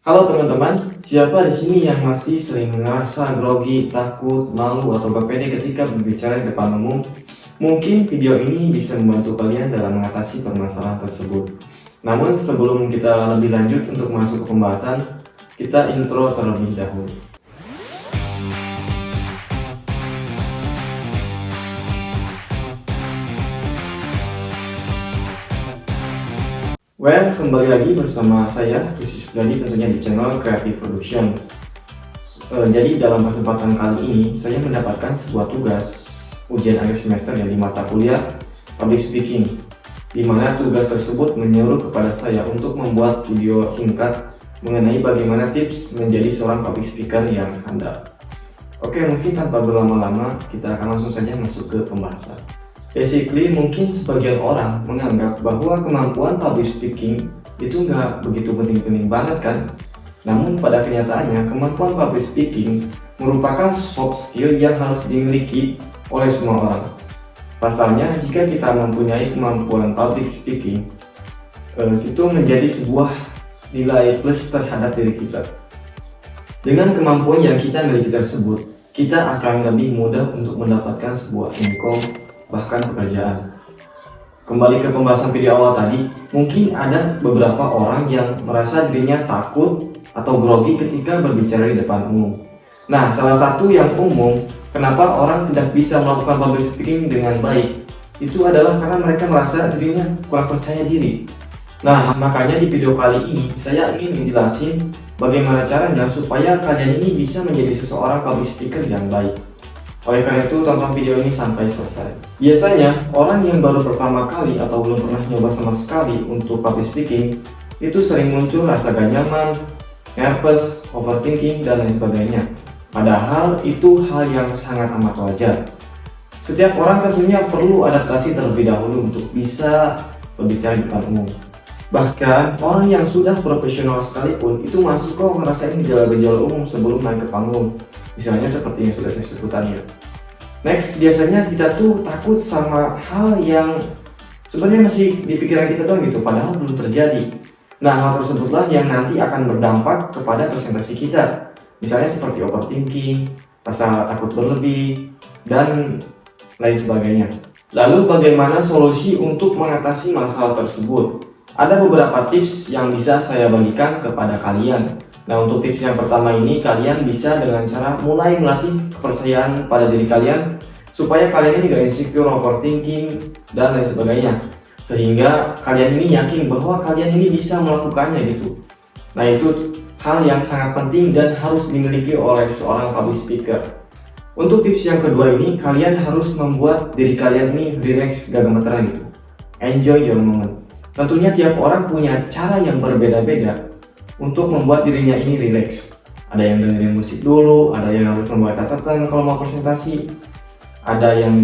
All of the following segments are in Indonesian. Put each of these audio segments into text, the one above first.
Halo teman-teman, siapa di sini yang masih sering merasa grogi, takut, malu, atau gak pede ketika berbicara di depan umum? Mungkin video ini bisa membantu kalian dalam mengatasi permasalahan tersebut. Namun sebelum kita lebih lanjut untuk masuk ke pembahasan, kita intro terlebih dahulu. Kembali lagi bersama saya, Rizky Supriyadi, tentunya di channel Creative Production. Jadi dalam kesempatan kali ini saya mendapatkan sebuah tugas ujian akhir semester yang di mata kuliah Public Speaking, di mana tugas tersebut menyuruh kepada saya untuk membuat video singkat mengenai bagaimana tips menjadi seorang public speaker yang handal. Oke, mungkin tanpa berlama-lama kita akan langsung saja masuk ke pembahasan. Basically, mungkin sebagian orang menganggap bahwa kemampuan public speaking itu nggak begitu penting-penting banget kan? Namun pada kenyataannya, kemampuan public speaking merupakan soft skill yang harus dimiliki oleh semua orang. Pasalnya, jika kita mempunyai kemampuan public speaking, itu menjadi sebuah nilai plus terhadap diri kita. Dengan kemampuan yang kita miliki tersebut, kita akan lebih mudah untuk mendapatkan sebuah income, bahkan pekerjaan. Kembali ke pembahasan video awal tadi, mungkin ada beberapa orang yang merasa dirinya takut atau grogi ketika berbicara di depan umum. Nah, salah satu yang umum kenapa orang tidak bisa melakukan public speaking dengan baik itu adalah karena mereka merasa dirinya kurang percaya diri. Nah, makanya di video kali ini saya ingin menjelaskan bagaimana caranya supaya kalian ini bisa menjadi seseorang public speaker yang baik. Oleh karena itu, tonton video ini sampai selesai. Biasanya, orang yang baru pertama kali atau belum pernah nyoba sama sekali untuk public speaking, itu sering muncul rasa gak nyaman, nervous, overthinking, dan lain sebagainya. Padahal itu hal yang sangat amat wajar. Setiap orang tentunya perlu adaptasi terlebih dahulu untuk bisa berbicara di depan umum. Bahkan, orang yang sudah profesional sekalipun itu masih kok ngerasain gejala-gejala umum sebelum naik ke panggung. Misalnya seperti yang sudah saya sebutkan ya. Next, biasanya kita tuh takut sama hal yang sebenarnya masih di pikiran kita doang gitu, padahal belum terjadi. Nah, hal tersebutlah yang nanti akan berdampak kepada presentasi kita. Misalnya seperti overthinking, rasa takut berlebih, dan lain sebagainya. Lalu bagaimana solusi untuk mengatasi masalah tersebut? Ada beberapa tips yang bisa saya bagikan kepada kalian. Nah, untuk tips yang pertama ini, kalian bisa dengan cara mulai melatih kepercayaan pada diri kalian supaya kalian ini gak insecure, overthinking, dan lain sebagainya, sehingga kalian ini yakin bahwa kalian ini bisa melakukannya gitu. Nah, itu hal yang sangat penting dan harus dimiliki oleh seorang public speaker. Untuk tips yang kedua ini, kalian harus membuat diri kalian ini relax, gak gemeteran gitu. Enjoy your moment. Tentunya tiap orang punya cara yang berbeda-beda untuk membuat dirinya ini relax. Ada yang dengerin musik dulu, ada yang harus membuat catatan kalau mau presentasi, ada yang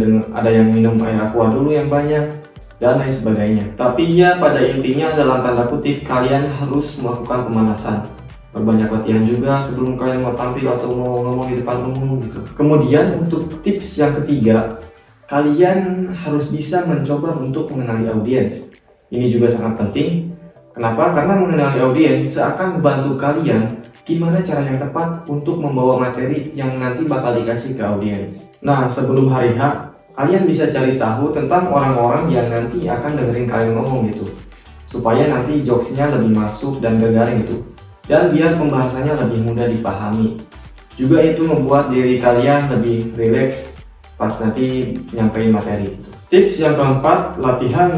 minum air aqua dulu yang banyak, dan lain sebagainya. Tapi ya pada intinya dalam tanda kutip kalian harus melakukan pemanasan. Berbanyak latihan juga sebelum kalian mau tampil atau mau ngomong di depan umum gitu. Kemudian untuk tips yang ketiga, kalian harus bisa mencoba untuk mengenali audiens. Ini juga sangat penting. Kenapa? Karena mengenali audiens seakan membantu kalian gimana cara yang tepat untuk membawa materi yang nanti bakal dikasih ke audiens. Nah, sebelum hari H, kalian bisa cari tahu tentang orang-orang yang nanti akan dengerin kalian ngomong gitu, supaya nanti jokesnya lebih masuk dan garing gitu, dan biar pembahasannya lebih mudah dipahami. Juga itu membuat diri kalian lebih rileks pas nanti nyampein materi itu. Tips yang keempat, latihan.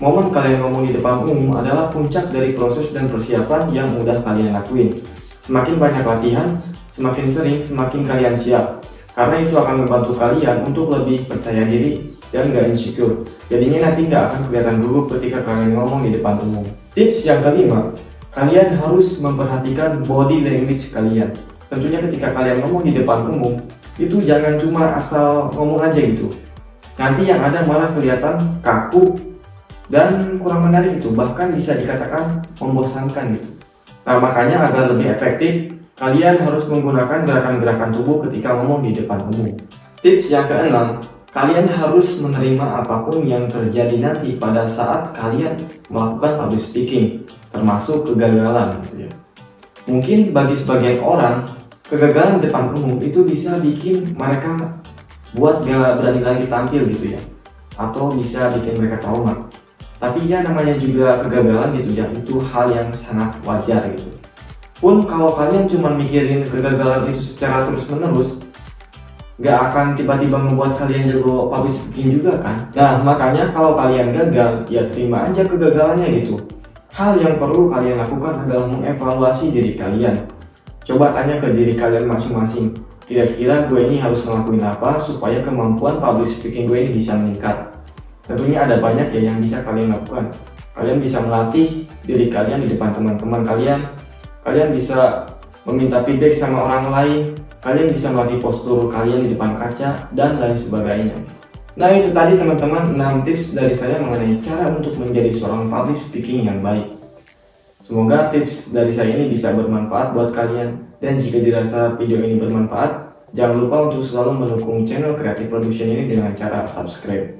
Momen kalian ngomong di depan umum adalah puncak dari proses dan persiapan yang udah kalian lakuin. Semakin banyak latihan, semakin sering, semakin kalian siap. Karena itu akan membantu kalian untuk lebih percaya diri dan gak insecure. Jadinya nanti gak akan kelihatan gugup ketika kalian ngomong di depan umum. Tips yang kelima, kalian harus memperhatikan body language kalian. Tentunya ketika kalian ngomong di depan umum, itu jangan cuma asal ngomong aja gitu. Nanti yang ada malah kelihatan kaku dan kurang menarik itu, bahkan bisa dikatakan membosankan gitu. Nah, makanya agar lebih efektif, kalian harus menggunakan gerakan-gerakan tubuh ketika ngomong di depan umum. Tips yang keenam, Kalian harus menerima apapun yang terjadi nanti pada saat kalian melakukan public speaking, termasuk kegagalan gitu ya. Mungkin bagi sebagian orang, kegagalan di depan umum itu bisa bikin mereka buat gak berani lagi tampil gitu ya, atau bisa bikin mereka trauma. Tapi ya namanya juga kegagalan gitu ya, itu hal yang sangat wajar gitu. Pun kalau kalian cuma mikirin kegagalan itu secara terus menerus, gak akan tiba-tiba membuat kalian jago public speaking juga kan. Nah makanya kalau kalian gagal, ya terima aja kegagalannya gitu. Hal yang perlu kalian lakukan adalah mengevaluasi diri kalian. Coba tanya ke diri kalian masing-masing, kira-kira gue ini harus ngelakuin apa supaya kemampuan public speaking gue ini bisa meningkat. Tentunya ada banyak ya yang bisa kalian lakukan. Kalian bisa melatih diri kalian di depan teman-teman kalian. Kalian bisa meminta feedback sama orang lain. Kalian bisa melatih postur kalian di depan kaca, dan lain sebagainya. Nah itu tadi teman-teman 6 tips dari saya mengenai cara untuk menjadi seorang public speaking yang baik. Semoga tips dari saya ini bisa bermanfaat buat kalian. Dan jika dirasa video ini bermanfaat, jangan lupa untuk selalu mendukung channel Creative Production ini dengan cara subscribe.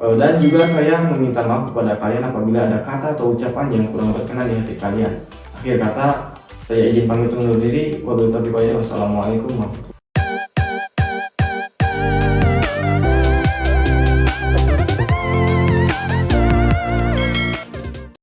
Dan juga saya meminta maaf kepada kalian apabila ada kata atau ucapan yang kurang berkenan di hati kalian. Akhir kata, saya izin pamit undur diri. Wassalamualaikum warahmatullahi wabarakatuh.